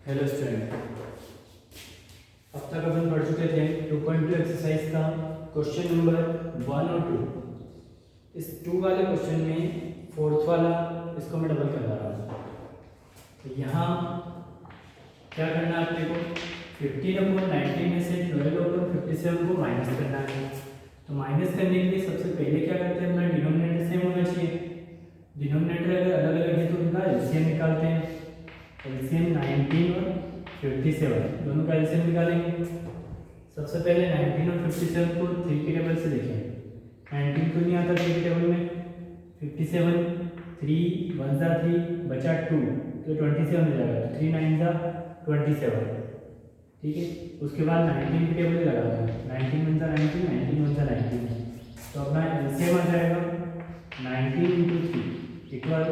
Hello student, अब तक अपन पढ़ चुके थे 2.2 एक्सरसाइज का क्वेश्चन नंबर 1 और 2। इस 2 वाले क्वेश्चन में फोर्थ वाला इसको मैं डबल करवा रहा हूँ। तो यहाँ क्या करना है अपने को 15/90 में से 12/57 को माइनस करना है। तो माइनस करने के लिए सबसे पहले क्या करते हैं, अपना डिनोमिनेटर सेम होना चाहिए। डिनोमिनेटर अगर अलग अलग है तो उनका एलसीएम निकालते हैं। एलसीएम 19 और 57 दोनों का एलसीएम निकालेंगे। सबसे पहले 19 और 57 को 3 के टेबल से देखें। 19 को नहीं आता 3 के टेबल में, 57 3 1 जा 3 बचा 2 तो 27 हो जाएगा। 3 9 जा 27, ठीक है। उसके बाद 19 के टेबल लगा दें, 19 1 जा 19 19 1 जा 19, तो अपना एलसीएम आ जाएगा 19 × 3 इक्वल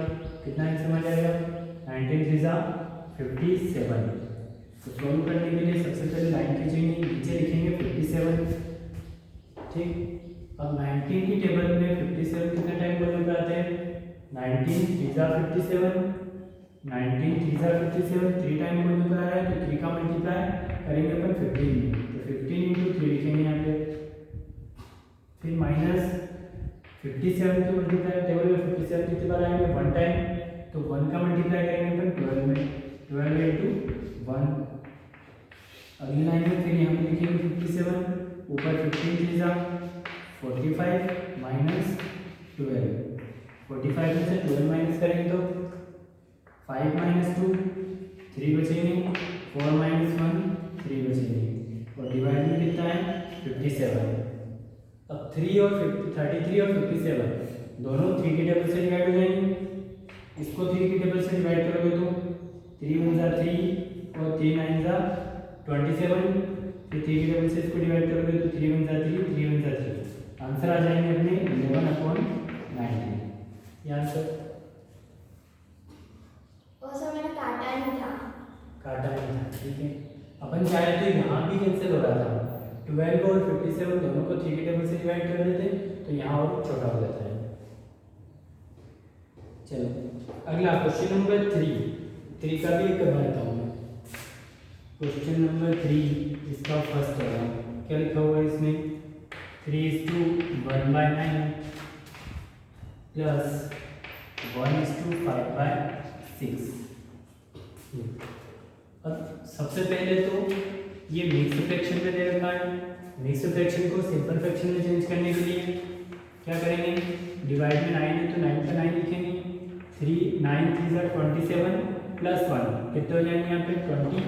कितना एलसीएम आ जाएगा 19 3 जा 57। तो सॉल्व करने के लिए सबसे पहले लाइन खींचेंगे, नीचे लिखेंगे 57, ठीक। अब 19 की टेबल में 57 कितने टाइम बोलने पे आते हैं, 19 3 जा 57, 19 3 जा 57 3 टाइम बोलने पे आ रहा है, तो 3 का मल्टीप्लाई करेंगे अपन 15 में, तो 15 × 3 लिखेंगे यहाँ पे। फिर माइनस 57 की मल्टीप्लाई टेबल में 57 कितनी बार आएंगे 1 टाइम, तो 1 का मल्टीप्लाई करेंगे अपन 12 में, 12 × 1। अगली लाइन में फिर यहाँ पे लिखेंगे 57, ऊपर 15 3 जा 45 माइनस 12, 45 में से 12 माइनस करेंगे तो 5 - 2 3 बचेंगे, 4 - 1 3 बचेंगे, और डिवाइड में कितना है 57। अब 33 और 57 दोनों 3 के टेबल से डिवाइड हो जाएंगे। इसको 3 के टेबल से डिवाइड करोगे तो 3 1 जा 3 और 3 9 जा 27, फिर 3 के टेबल से इसको डिवाइड करोगे तो 3 1 जा 3 3 1 जा 3, आंसर आ जाएंगे अपने 11/90। ये आंसर मैंने काटा नहीं था, ठीक है। अपन चाहे तो यहाँ भी कैंसिल हो रहा था, 12 और 57 दोनों को 3 के टेबल से डिवाइड कर देते तो यहाँ और छोटा हो जाता है। चलो अगला क्वेश्चन नंबर 3 का भी एक करवा लेता हूँ मैं। क्वेश्चन नंबर 3 इसका फर्स्ट होगा, क्या लिखा हुआ है इसमें 3:1/9 प्लस 1:5/6। अब सबसे पहले तो ये मिक्स फ्रैक्शन में दे रखा है। मिक्स फ्रैक्शन को सिंपल फ्रैक्शन में चेंज करने के लिए क्या करेंगे, डिवाइड में 9 है तो 9 का 9 लिखेंगे, 3 9 3 जा 27 प्लस 1 कितने हो जाएंगे यहाँ पे 28।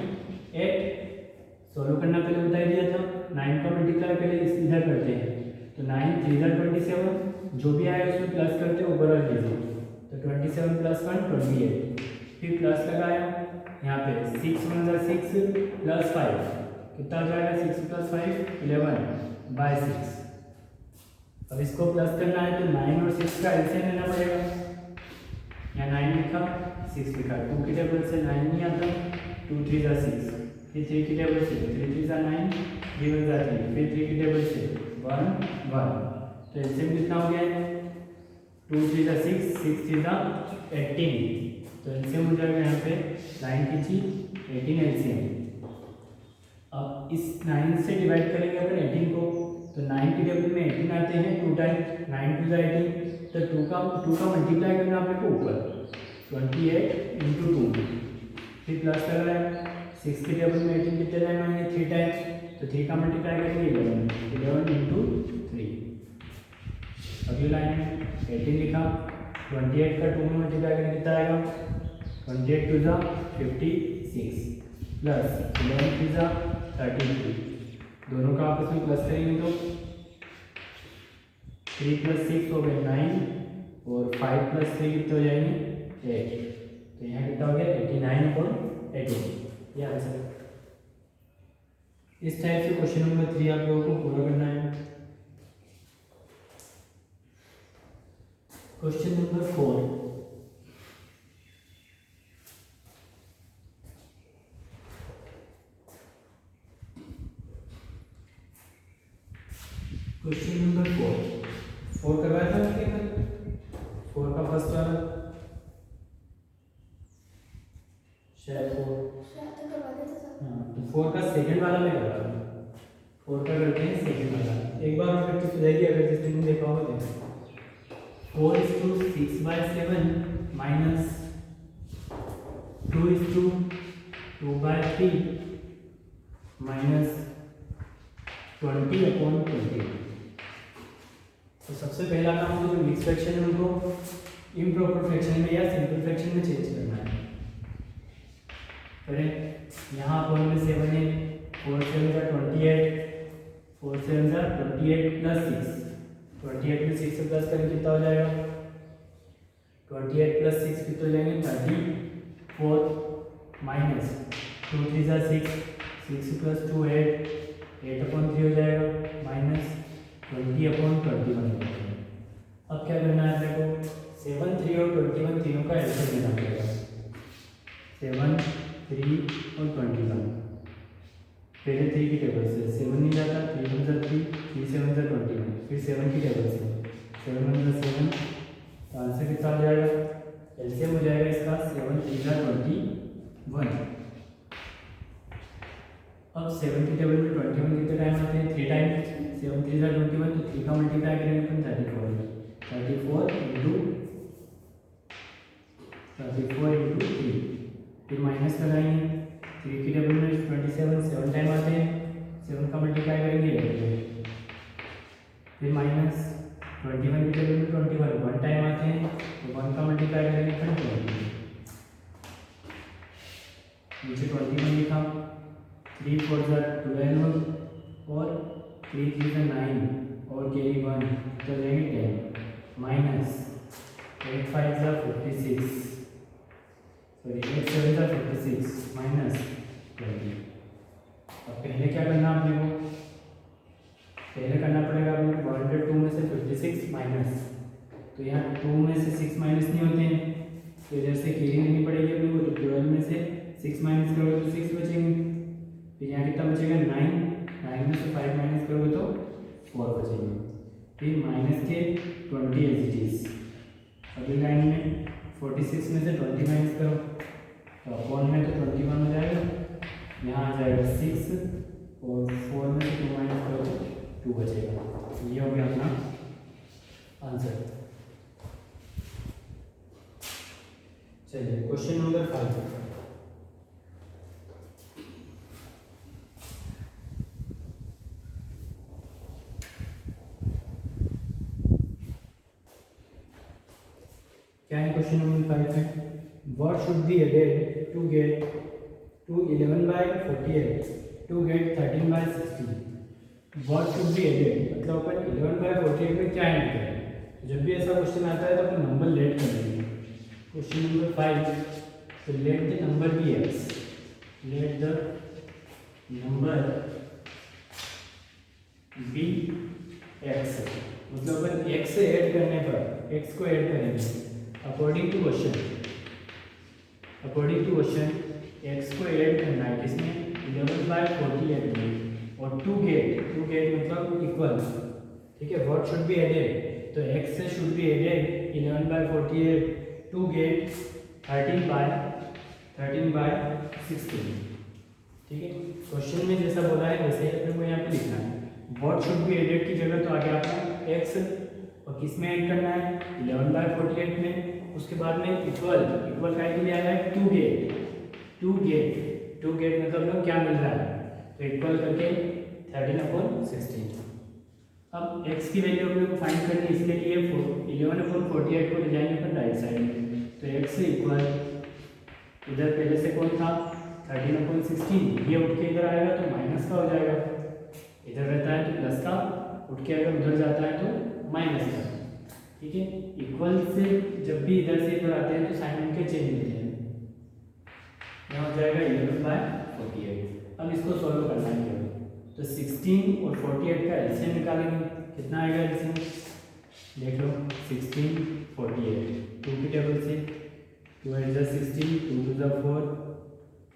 सॉल्व करना पहले बता दिया था, 9 का मल्टीप्लाई पहले इधर करते हैं, तो 9 3 जा 27 जो भी आया उसमें प्लस करते ओवरऑल लीजिए, तो 27 + 1 28, फिर प्लस लगाया यहाँ पे 6 1 जा 6 प्लस 5 कितना हो जाएगा 6 + 5 11/6। अब इसको प्लस करना है तो 9 और 6 का एलसीएम लेना पड़ेगा। यहाँ 9 लिखा 6 लिखा, 2 की टेबल से 9 नहीं आता, 2 3 जा 6, फिर 3 की टेबल से 3 3 जा 9 3 1 जा 3, फिर 3 की टेबल से 1 1, तो एलसीएम कितना हो गया 2 3 जा 6 6 3 जा 18, तो एलसीएम हो जाएगा यहाँ पे 9 खींची 18 एलसीएम। अब इस 9 से डिवाइड करेंगे अपन 18 को, तो 9 की टेबल में 18 आते हैं 2 टाइम, 9 2 जा 18, तो 2 का मल्टीप्लाई करना आपने को ऊपर 28 × 2, फिर प्लस कर रहा है 6 की टेबल में 18 कितने टाइम आएंगे 3 टाइम, तो 3 का मल्टीप्लाई करेंगे 11 × 3। अगली लाइन में 18 लिखा, 28 का 2 में मल्टीप्लाई करेंगे कितना आएगा 28 2 जा 56 प्लस 11 3 जा 33, दोनों का आपस में प्लस करेंगे तो 3 + 6 हो गए 9 और 5 + 3 कितने हो जाएंगे 8, तो यहाँ कितना हो गया 89/18, ये आंसर। इस टाइप से क्वेश्चन नंबर 3 आप लोगों को पूरा करना है। क्वेश्चन नंबर 4, क्वेश्चन नंबर 4 करवाया था उसके अंदर 4 का फर्स्ट वाला शायद 4 4 का सेकंड वाला मैं कर रहा हूँ, 4 का करते हैं सेकंड वाला। एक बार और प्रैक्टिस हो जाएगी अगर जिस दिन देखा होगा देखो। 4:6/7 माइनस 2:2/3 माइनस 20/20। तो सबसे पहला काम जो मिक्स फ्रैक्शन है उनको इम्प्रॉपर फ्रैक्शन में या सिंपल फ्रैक्शन में चेंज करना है। करें यहाँ अपन में 7 है, 4 7 जा 28, 4 7 जा 28 प्लस 6, 28 में 6 से प्लस करें कितना हो जाएगा, 28 प्लस 6 कितना हो जाएंगे 34 माइनस 2 3 जा 6, 6 प्लस 2 8, 8/3 हो जाएगा माइनस 20/21 हो जाएगा। अब क्या करना है देखो, 7 3 और 21 तीनों का एलसीएम लेना पड़ेगा। 7 3 और 21 पहले 3 की टेबल से 7 नहीं जाता, 3 1 जा 3, 3 7 जा 21, फिर 7 की टेबल से 7 1 जा 7, तो आंसर कितना हो जाएगा, एलसीएम हो जाएगा इसका 7 3 जा 21। अब 7 की टेबल में 21 कितने टाइम आते हैं, 3 टाइम, 7 3 जा 21, तो 3 का मल्टीप्लाई करेंगे अपन 34 इंटू 3, फिर माइनस लगाएंगे 3 की टेबल में 27 7 टाइम आते हैं, 7 का मल्टीप्लाई करेंगे, फिर माइनस 21 की टेबल में 21 1 टाइम आते हैं, तो 1 का मल्टीप्लाई करेंगे 20, नीचे 21 लिखा, 3 4 जा 12 और 3 3 जा 9 और कैरी 1 तो लेंगे 10 माइनस 8 5 जा 56, सॉरी 8 7 जा 56 माइनस 20। अब पहले क्या करना आपने को, पहले करना पड़ेगा आपने 102 में से 56 माइनस, तो यहाँ 2 में से 6 माइनस नहीं होते हैं, तो इधर से कैरी लेनी पड़ेगी अपने को, तो 12 में से 6 माइनस करोगे तो 6 बचेंगे, फिर यहाँ कितना बचेगा 9 में से 5 माइनस करोगे तो 4 बचेंगे, फिर माइनस के 20 एज इट इज। अगली लाइन में 46 में से 20 माइनस करो तो अपॉन में तो 21 हो जाएगा, यहाँ आ जाएगा 6 और 4 में से 2 माइनस करो तो 2 बचेगा। ये हो गया अपना आंसर। चलिए क्वेश्चन नंबर 5। क्या है क्वेश्चन नंबर 5 में, what should be added to get to 11/48 to get 13/60। what should be added मतलब अपन 11/48 में क्या ऐड करें, जब भी ऐसा क्वेश्चन आता है तो अपन नंबर लेट कर देंगे। क्वेश्चन नंबर 5, तो let the number be X, let the number be X, मतलब अपन एक्स से ऐड करने पर एक्स को ऐड करेंगे अकॉर्डिंग टू क्वेश्चन, एक्स को ऐड करना है किसमें 11/48 में, और टू गेट मतलब इक्वल, ठीक है। व्हाट शुड बी एडेड, तो एक्स से should be added 11/48 to get 13/16, ठीक है। क्वेश्चन में जैसा बोला है वैसे ही अपने को यहाँ पे लिखना है। व्हाट शुड बी एडेड की जगह तो आगे आपको एक्स और किस में ऐड करना है 11/48 में, उसके बाद में इक्वल का के लिए आया है टू गेट मतलब लोग क्या मिल रहा है, तो इक्वल करके 13/16। अब x की वैल्यू अपने को फाइंड करनी है, इसके लिए 11/48 को ले जाएंगे अपन राइट साइड में, तो x से इक्वल इधर पहले से कौन था 13/16, ये उठ के इधर आएगा तो माइनस का हो जाएगा, इधर रहता है तो प्लस का, उठ के अगर उधर जाता है तो माइनस का, ठीक है। इक्वल से जब भी इधर से इधर आते हैं तो साइन उनके चेंज होते हैं, यहाँ हो जाएगा 11/48। अब इसको सॉल्व करना है, तो 16 और 48 का एलसीएम निकालेंगे, कितना आएगा एलसीएम देख लो, 16 48 2 की टेबल से 2 8 जा 16, 2 2 जा 4,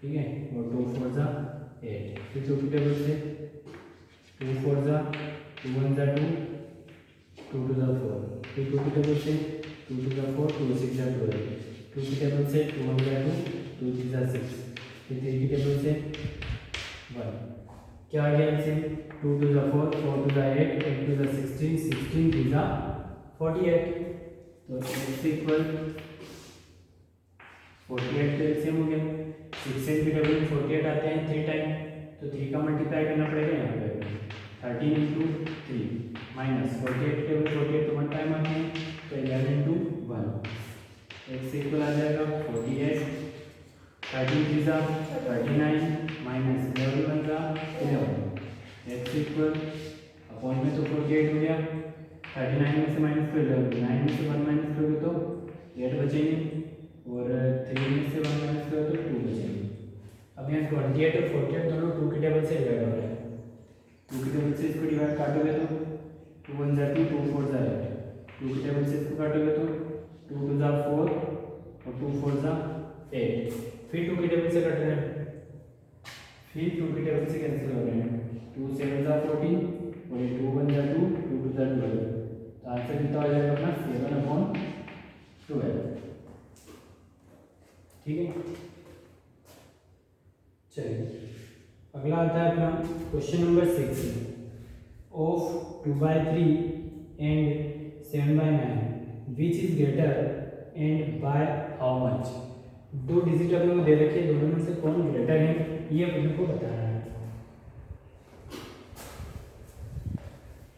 ठीक है, और 2 4 जा 8, फिर 2 की टेबल से 2 4 जा 2 1 जा 2, 2 2 जा 4, फिर 2 की टेबल से 2 2 जा 4, 2 6 जा 12, 2 की टेबल से 2 1 जा 2, 2 3 जा 6, फिर 3 की टेबल से 1 क्या आ गया LCM 2 to the 4 4 to the 8 8 to the 16 16 to the 48 तो x इक्वल 48 का एलसीएम हो गया 6 के डबल 48 आते हैं 3 टाइम तो 3 का मल्टीप्लाई करना पड़ेगा यहाँ पे 13 इंटू 3 माइनस 48 के 48 तो 1 टाइम आते हैं तो 11 इंटू 1 x इक्वल आ जाएगा 48 13 3 जा 39 माइनस 11 1 जा 11 x इक्वल अपॉन में तो 48 हो गया 39 में से माइनस कर 9 में से 1 माइनस करोगे तो 8 बचेंगे और 3 में से 1 माइनस करोगे तो 2 बचेंगे। अब यहाँ 28 और 48 दोनों 2 के टेबल से डिवाइड हो रहा है 2 के टेबल से इसको डिवाइड काटोगे तो 2 1 जा 2 2 4 जा 8 2 के टेबल से इसको काटोगे तो 2 2 जा 4 और 2 4 जा 8 फिर 2 के टेबल से कट रहे हैं फिर 2 के टेबल से कैंसिल हो रहे हैं 2 7 जा 14 और 2 1 जा 2 2 2 जा 12 तो आंसर कितना हो जाएगा अपना 7/12 ठीक है। चलिए अगला आता है अपना question number 6 of 2/3 and 7/9 which is greater and by how much. दो डिजिट अपने को दे रखे हैं दोनों में से कौन ग्रेटर है ये अपने को बताना है।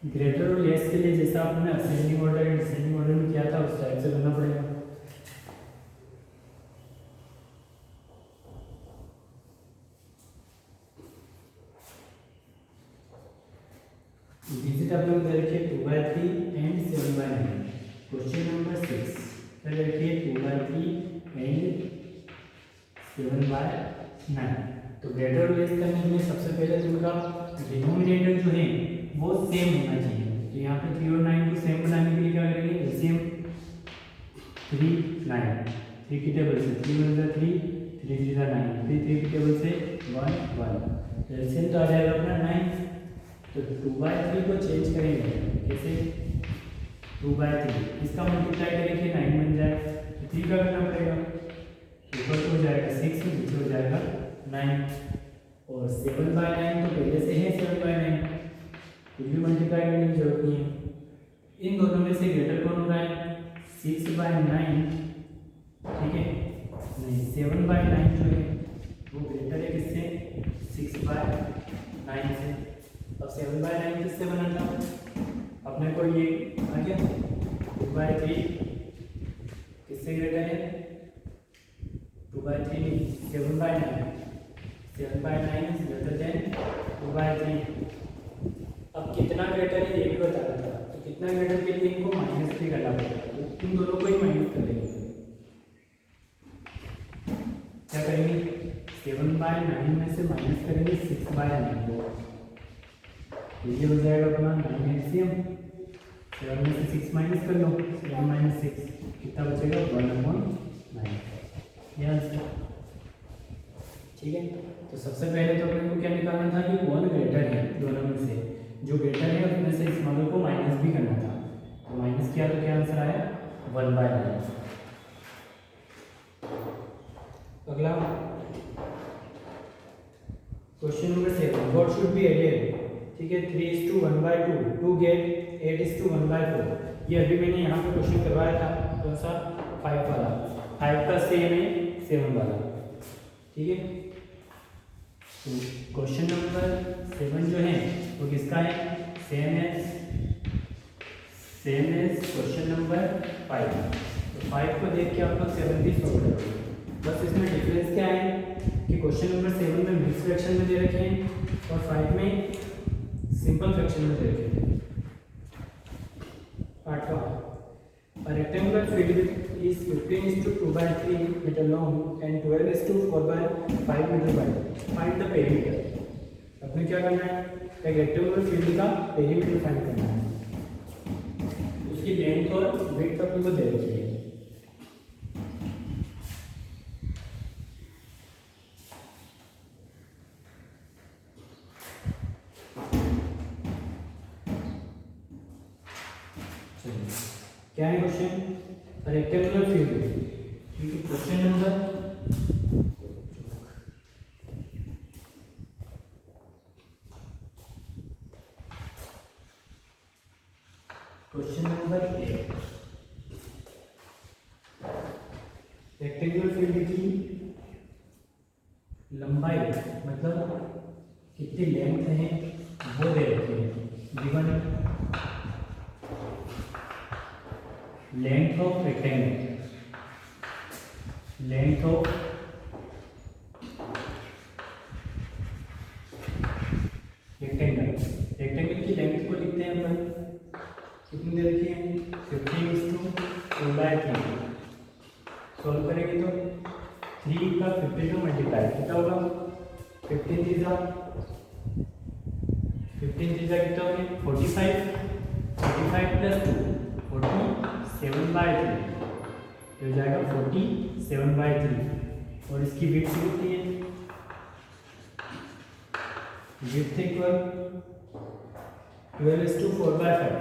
ग्रेटर और लेस के लिए जैसा आपने ascending order and descending order में किया था उस टाइप से करना पड़ेगा। डिजिट आप लोग दे रखिए 2/3 एंड 7/9 क्वेश्चन नंबर 6 क्या रखिए 2/3 एंड 7/9 तो ग्रेटर और लेस करने के लिए सबसे पहले तो उनका डिनोमिनेटर जो है वो सेम होना चाहिए तो यहाँ पे 3 और 9 को सेम बनाने के लिए क्या करेंगे एलसीएम 3 9 3 की टेबल से 3 1 जा 3 3 3 जा 9 फिर 3 की टेबल से 1 1 एलसीएम तो आ जाएगा अपना 9 तो 2/3 को चेंज करेंगे कैसे 2/3 इसका मल्टीप्लाई करेंगे 9 बन जाए तो 3 का करना पड़ेगा ऊपर तो हो जाएगा 6 नीचे हो जाएगा 9 और 7/9 तो पहले से है 7/9 कुछ भी मल्टीप्लाई करने की जरूरत नहीं है। इन दोनों में से ग्रेटर कौन हो रहा है 6/9 ठीक है नहीं 7/9 जो है वो ग्रेटर है किससे 6/9 से। अब 7/9 किससे बना था अपने को ये आ गया 2/3 किससे ग्रेटर है 2/3 7/9 7/9 इज ग्रेटर देन 2/3। अब कितना ग्रेटर है ये भी बताना था तो कितना ग्रेटर के लिए इनको माइनस भी करना पड़ेगा तो इन दोनों को ही माइनस कर देंगे। क्या करेंगे 7/9 में से माइनस करेंगे 6/9 को ये हो जाएगा अपना 9 एलसीएम 7 में से 6 माइनस कर लो 7 माइनस 6 कितना बचेगा 1/9 ये आंसर ठीक है। तो सबसे पहले तो अपने को क्या निकालना था कि कौन ग्रेटर है दोनों में से जो ग्रेटर है उसमें से इस मॉडल को माइनस भी करना था तो माइनस किया तो क्या आंसर आया 1/9। अगला question number 7 what should be added ठीक है 3:1/2 टू गेट 8:1/4 ये अभी मैंने यहाँ पे क्वेश्चन करवाया था कौन सा 5 वाला 5 का सेम है 7 वाला ठीक है। तो क्वेश्चन नंबर 7 जो है वो किसका है सेम एज क्वेश्चन नंबर 5 तो 5 को देख के आप लोग 7 भी सॉल्व करोगे बस इसमें डिफरेंस क्या है कि क्वेश्चन नंबर 7 में मिक्स फ्रैक्शन में दे रखे हैं और 5 में सिंपल फ्रैक्शन में दे रखे हैं। 8वां A rectangular field is 15:2/3 meter long and 12:4/5 meter wide. Find the perimeter. अपने क्या करना है एक रेक्टेंगुलर फील्ड का पेरीमीटर फाइंड करना है उसकी लेंथ और विड्थ अपने को दे रखी है। क्या है क्वेश्चन रेक्टेंगुलर फील्ड ठीक है। क्वेश्चन नंबर रेक्टेंगुलर फील्ड की लंबाई मतलब कितनी लेंथ है वो दे रखी है। Given length of rectangle, length of rectangle, rectangle की लेंथ को लिखते हैं अपन, कितनी दे रखी है 15:4/3। सॉल्व करेंगे तो 3 का 15 में मल्टीप्लाई कितना होगा 15 तीजा कितना हो गया 45, 45 प्लस 2 47/3 हो जाएगा 47/3। और इसकी विड्थ कितनी है, विड्थ इक्वल 12:4/5,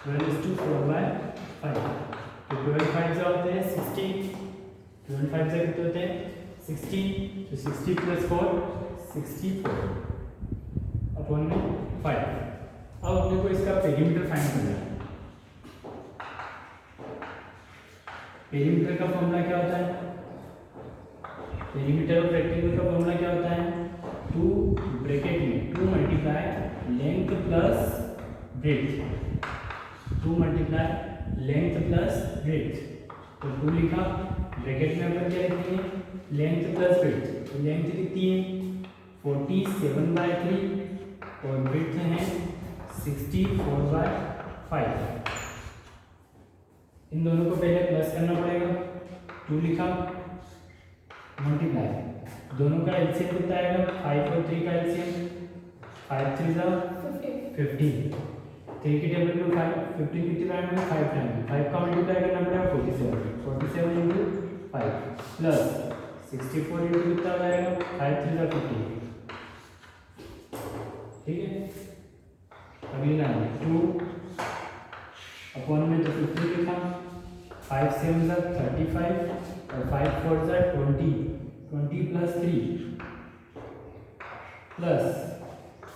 12:4/5। तो 12 5 जो होते हैं 60, 12 5 से कितने होते हैं 60, तो 60 प्लस 4 64 अपॉन में 5। अब अपने को इसका पेरीमीटर फाइंड करना है। पेरीमीटर का फॉर्मूला क्या होता है, पेरीमीटर ऑफ रेक्टेंगल का फॉर्मूला क्या होता है 2 ब्रैकेट में 2 multiply length plus breadth, 2 multiply length plus breadth. तो 2 लिखा, ब्रैकेट में अपन क्या लिखते हैं लेंथ प्लस ब्रेड्थ। तो लेंथ कितनी है 47/3 और ब्रेड्थ है 64/5। इन दोनों को पहले प्लस करना पड़ेगा, 2 लिखा मल्टीप्लाई दोनों का एलसीएम कितना आएगा 5 और 3 का एलसीएम 5 3 जा 15, 3 की टेबल में 15 कितनी टाइम में 5 टाइम, 5 का मल्टीप्लाई करना पड़ेगा 47 इंटू 5 प्लस 64 इंटू कितना आएगा 5 3 जा 15। ठीक है, अगली लाइन 2 अपॉन में तो 50 लिखा, 5 7 जा 35 और 5 4 जा 20, 20 प्लस 3 प्लस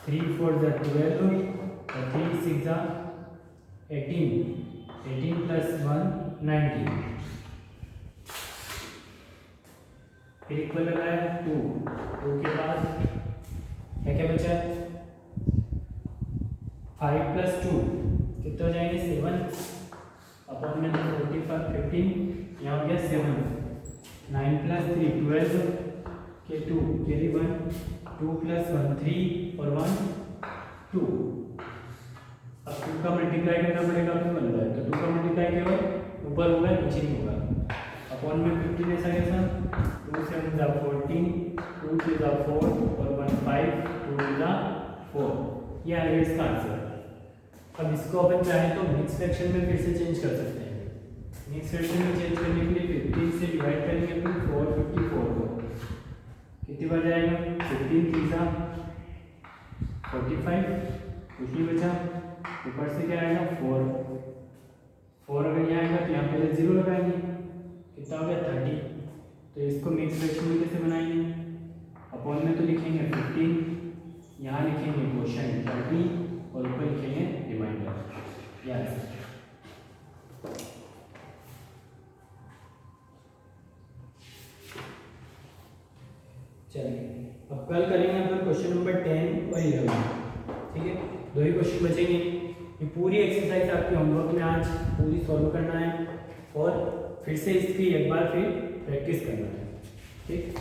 3 4 जा 12 और 3 6 जा 18, 18 प्लस 1 19। फिर इक्वल लगाया 2 के बाद क्या बचा 5 प्लस 2 कितना हो जाएंगे 7 अपॉन में 45 15 यहाँ हो गया 7, 9 प्लस 3 12 के 2 कैरी 1, 2 प्लस 1 3 और 1 2। अब 2 का मल्टीप्लाई करना पड़ेगा, अपने बन रहा है तो 2 का मल्टीप्लाई केवल ऊपर होगा नीचे नहीं होगा। अपॉन में 15 ऐसा कैसा 2 7 जा 14, 2 3 जा 4 और 1 5, 2 2 जा 4। यह है इसका आंसर। अब इसको अपन चाहे तो मिक्स फ्रैक्शन में फिर से चेंज कर सकते हैं। मिक्स फ्रैक्शन में चेंज करने के लिए 15 से डिवाइड करेंगे अपन 454 को, कितनी बार जाएगा 15 3 जा 45, कुछ नहीं बचा, ऊपर से क्या आएगा 4 अगर यहाँ आएगा तो यहाँ पहले 0 लगाएंगे, कितना हो गया 30। तो इसको मिक्स फ्रैक्शन में कैसे बनाएंगे, अपॉन में तो लिखेंगे 15, यहाँ लिखेंगे क्वोशिएंट 30 और ऊपर लिखेंगे रिमाइंडर। यस, चलिए अब कल करेंगे अपन क्वेश्चन नंबर 10 और 11। ठीक है, 2 ही क्वेश्चन बचेंगे। ये पूरी एक्सरसाइज आपके होमवर्क में आज पूरी सॉल्व करना है और फिर से इसकी एक बार फिर प्रैक्टिस करना है। ठीक।